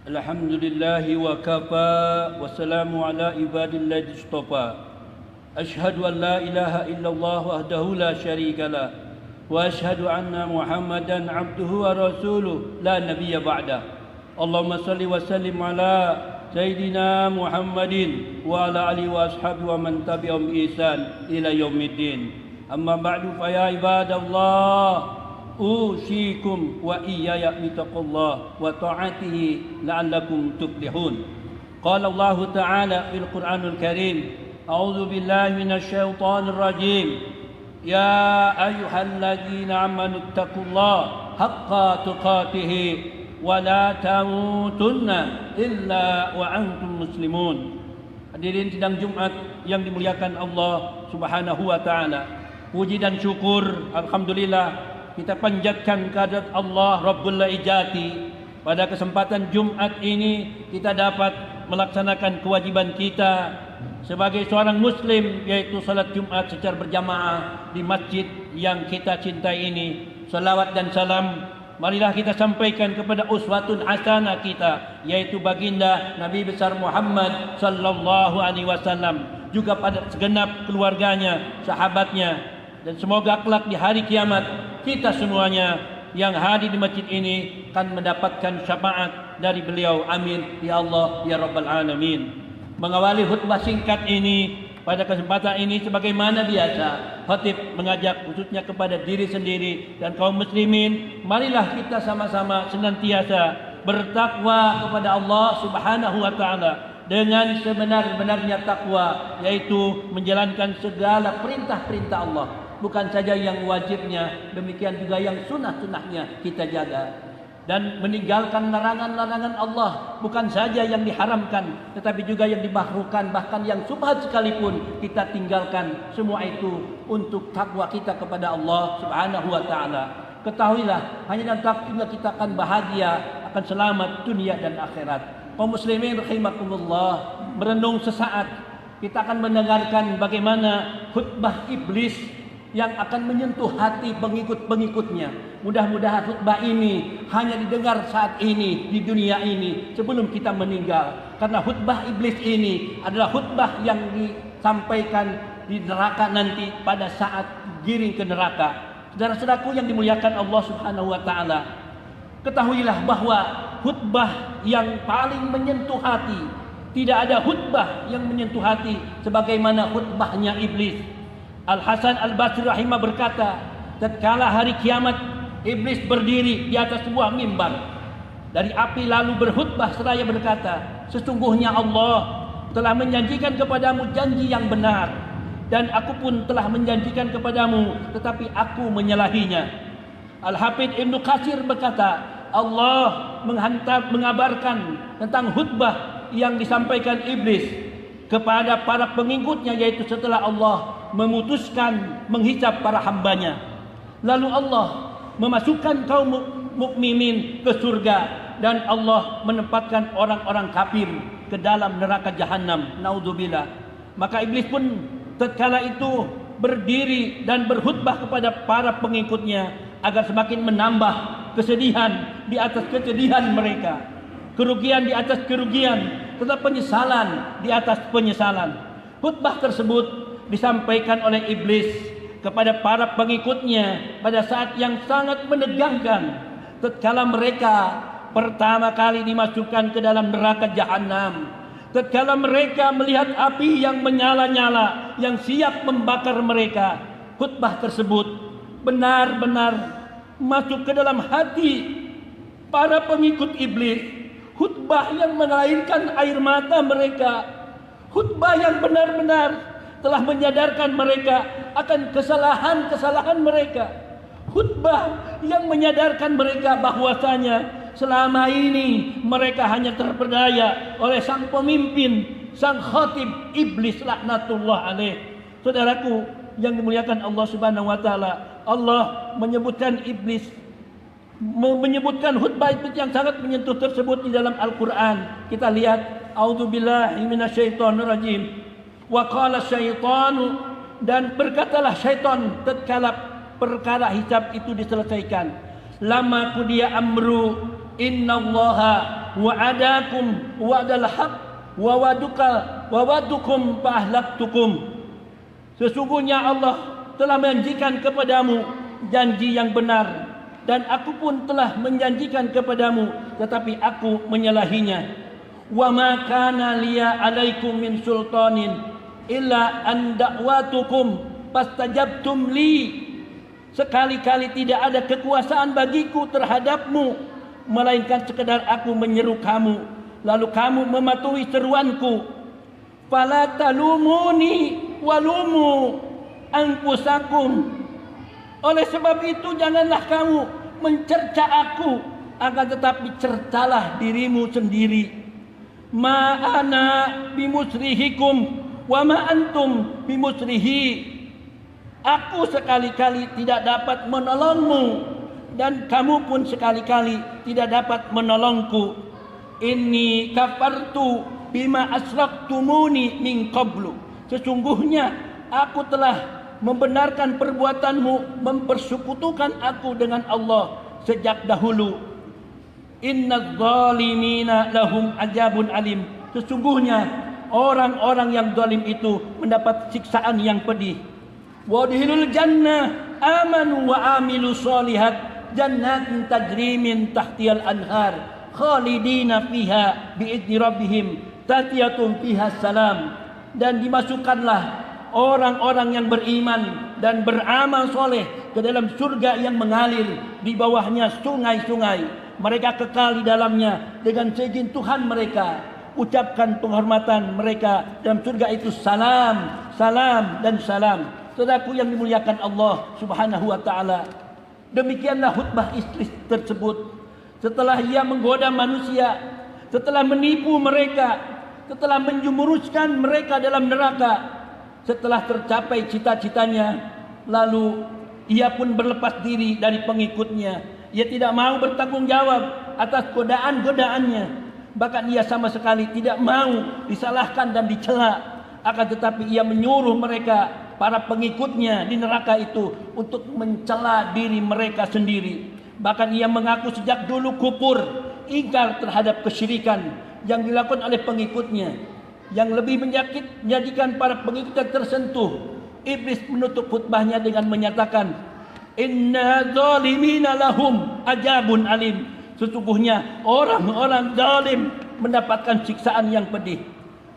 Alhamdulillahi wa kafa wa salamu ala ibadillahi istofa. Ashhadu an la ilaha illallah wahdahu la syarika lah wa ashhadu anna Muhammadan abduhu wa rasuluh la nabiyya ba'dah. Allahumma salli wa sallim ala Sayyidina Muhammadin wa ala alihi wa ashabihi wa man tabi'ahum bi ihsan ila yaumiddin. Amma ba'du fa ya ibadallah, usikum wa iyaya bitaqullah wa ta'atihi la'allakum tuflihun. Qala Allah Ta'ala fil Qur'anil Karim, a'udzu billahi minasy syaithanir rajim. Ya ayyuhalladzina amanu taqullaha haqqa tuqatih wa la tamutunna illa wa antum muslimun. Hadirin sidang Jumat yang dimuliakan Allah Subhanahu wa taala. Puji dan syukur alhamdulillah kita panjatkan kehadirat Allah Rabbul Ijati. Pada kesempatan Jumat ini kita dapat melaksanakan kewajiban kita sebagai seorang muslim, yaitu salat Jumat secara berjamaah di masjid yang kita cintai ini. Salawat dan salam marilah kita sampaikan kepada uswatun hasanah kita, yaitu baginda Nabi besar Muhammad sallallahu alaihi wasallam, juga pada segenap keluarganya, sahabatnya, dan semoga kelak di hari kiamat kita semuanya yang hadir di masjid ini akan mendapatkan syafaat dari beliau. Amin ya Allah ya Rabbal Alamin. Mengawali khutbah singkat ini pada kesempatan ini, sebagaimana biasa, khatib mengajak khususnya kepada diri sendiri dan kaum muslimin, marilah kita sama-sama senantiasa bertakwa kepada Allah Subhanahu wa taala dengan sebenar-benarnya takwa, yaitu menjalankan segala perintah-perintah Allah, bukan saja yang wajibnya, demikian juga yang sunnah-sunnahnya kita jaga, dan meninggalkan larangan-larangan Allah, bukan saja yang diharamkan tetapi juga yang dimakruhkan, bahkan yang subhat sekalipun kita tinggalkan. Semua itu untuk takwa kita kepada Allah Subhanahu wa taala. Ketahuilah, hanya dengan takwa kita akan bahagia, akan selamat dunia dan akhirat. Kaum muslimin rahimakumullah, merenung sesaat kita akan mendengarkan bagaimana khutbah iblis yang akan menyentuh hati pengikut-pengikutnya. Mudah-mudahan khutbah ini hanya didengar saat ini di dunia ini sebelum kita meninggal, karena khutbah iblis ini adalah khutbah yang disampaikan di neraka nanti pada saat giring ke neraka. Saudara-saudaraku yang dimuliakan Allah Subhanahu wa taala, ketahuilah bahwa khutbah yang paling menyentuh hati, tidak ada khutbah yang menyentuh hati sebagaimana khutbahnya iblis. Al-Hasan Al-Basri rahimah berkata, tatkala hari kiamat iblis berdiri di atas sebuah mimbar dari api lalu berkhutbah seraya berkata, sesungguhnya Allah telah menjanjikan kepadamu janji yang benar, dan aku pun telah menjanjikan kepadamu, tetapi aku menyalahinya. Al-Hafidz Ibnu Katsir berkata, Allah mengabarkan tentang khutbah yang disampaikan iblis kepada para pengikutnya, yaitu setelah Allah memutuskan menghisab para hambanya, lalu Allah memasukkan kaum mukminin ke surga, dan Allah menempatkan orang-orang kafir ke dalam neraka jahanam. Naudzubillah. Maka iblis pun tatkala itu berdiri dan berkhutbah kepada para pengikutnya agar semakin menambah kesedihan di atas kesedihan mereka, kerugian di atas kerugian, tetap penyesalan di atas penyesalan. Khutbah tersebut disampaikan oleh iblis kepada para pengikutnya pada saat yang sangat menegangkan, tatkala mereka pertama kali dimasukkan ke dalam neraka jahanam, tatkala mereka melihat api yang menyala-nyala yang siap membakar mereka. Khutbah tersebut benar-benar masuk ke dalam hati para pengikut iblis, khutbah yang mengalirkan air mata mereka, khutbah yang benar-benar telah menyadarkan mereka akan kesalahan-kesalahan mereka, khutbah yang menyadarkan mereka bahwasanya selama ini mereka hanya terperdaya oleh sang pemimpin, sang khatib iblis laknatullah alaih. Saudaraku yang dimuliakan Allah Subhanahu wa taala, Allah menyebutkan iblis menyebutkan khutbah itu yang sangat menyentuh tersebut di dalam Al-Quran. Kita lihat, A'udzubillahi minasyaitonirrajim. Wa qala syaitanu, dan berkatalah syaitan tatkala perkara hisab itu diselesaikan. Lama qudiya amru innallaha wa'adakum wa'dal haq wa wadukum fa ahlaktukum. Sesungguhnya Allah telah menjanjikan kepadamu janji yang benar, dan aku pun telah menjanjikan kepadamu, tetapi aku menyalahinya. Wa ma kana liya alaikum min sultanin illa an da'watukum fastajabtum li. Sekali-kali tidak ada kekuasaan bagiku terhadapmu, melainkan sekedar aku menyeru kamu, lalu kamu mematuhi seruanku. Fala talumuni walumu anfusakum. Oleh sebab itu janganlah kamu mencerca aku, akan tetapi cercalah dirimu sendiri. Ma ana bimusrihikum wa ma antum bimusrihi. Aku sekali-kali tidak dapat menolongmu, dan kamu pun sekali-kali tidak dapat menolongku. Inni kafartu bima asraktumuni min qablu. Sesungguhnya aku telah membenarkan perbuatanmu mempersekutukan aku dengan Allah sejak dahulu. Innadz zalimina lahum adzabun alim. Sesungguhnya orang-orang yang zalim itu mendapat siksaan yang pedih. Wadkhilul jannah amanu wa amilu sholihat jannatin tajri min tahtiyal anhar khalidina fiha biidzni rabbihim tatiyatun fiha salam. Dan dimasukkanlah orang-orang yang beriman dan beramal soleh ke dalam surga yang mengalir di bawahnya sungai-sungai. Mereka kekal di dalamnya dengan seizin Tuhan mereka. Ucapkan penghormatan mereka dalam surga itu salam, salam dan salam. Saudaraku yang dimuliakan Allah Subhanahu wa taala, demikianlah khutbah Iblis tersebut. Setelah ia menggoda manusia, setelah menipu mereka, setelah menjumuruskan mereka dalam neraka, setelah tercapai cita-citanya, lalu ia pun berlepas diri dari pengikutnya. Ia tidak mau bertanggung jawab atas godaan-godaannya. Bahkan ia sama sekali tidak mau disalahkan dan dicela. Akan tetapi ia menyuruh mereka, para pengikutnya di neraka itu, untuk mencela diri mereka sendiri. Bahkan ia mengaku sejak dulu kufur, ingkar terhadap kesyirikan yang dilakukan oleh pengikutnya. Yang lebih menjadikan para pengikutnya tersentuh, Iblis menutup khutbahnya dengan menyatakan, inna zalimina lahum adzabun alim. Sesungguhnya orang-orang zalim mendapatkan siksaan yang pedih.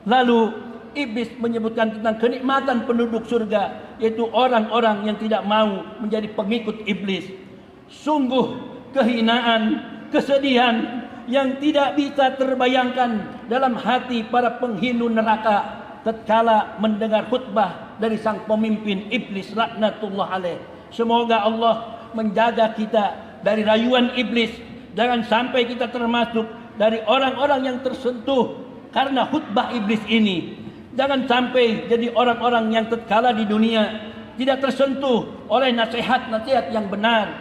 Lalu Iblis menyebutkan tentang kenikmatan penduduk surga, yaitu orang-orang yang tidak mau menjadi pengikut Iblis. Sungguh kehinaan, kesedihan yang tidak bisa terbayangkan dalam hati para penghinu neraka tatkala mendengar khutbah dari sang pemimpin Iblis laknatullah alaih. Semoga Allah menjaga kita dari rayuan Iblis. Jangan sampai kita termasuk dari orang-orang yang tersentuh karena khutbah Iblis ini. Jangan sampai jadi orang-orang yang tatkala di dunia tidak tersentuh oleh nasihat-nasihat yang benar.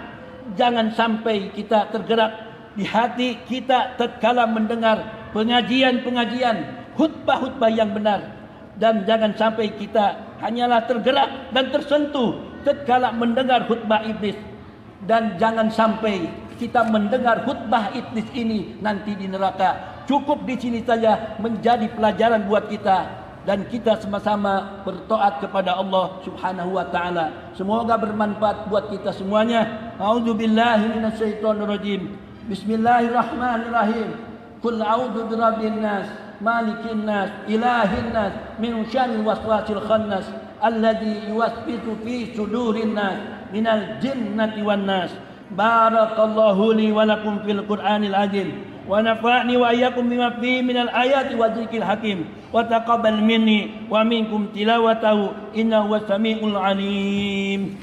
Jangan sampai kita tergerak di hati kita tatkala mendengar pengajian-pengajian, khutbah-khutbah yang benar. Dan jangan sampai kita hanyalah tergerak dan tersentuh tatkala mendengar khutbah Iblis. Dan jangan sampai kita mendengar khutbah Iblis ini nanti di neraka. Cukup di sini saja menjadi pelajaran buat kita, dan kita sama-sama bertaat kepada Allah Subhanahu wa taala. Semoga bermanfaat buat kita semuanya. A'udzubillahi minasyaitonirrajim. Bismillahirrahmanirrahim. Qul a'udzu birabbin nas, malikin nas, ilahin nas, min syarril waswasil khannas, alladzi yuwaswisu fi sudurin nas, minal jinnati wan nas. Barakallahu li wa lakum fil Qur'anil azim. Wa nafa'ni wa iyyakum bima fihi minal ayati wa dzikril hakim. Wa taqabbal minni wa minkum tilawatahu innahu was samiul alim.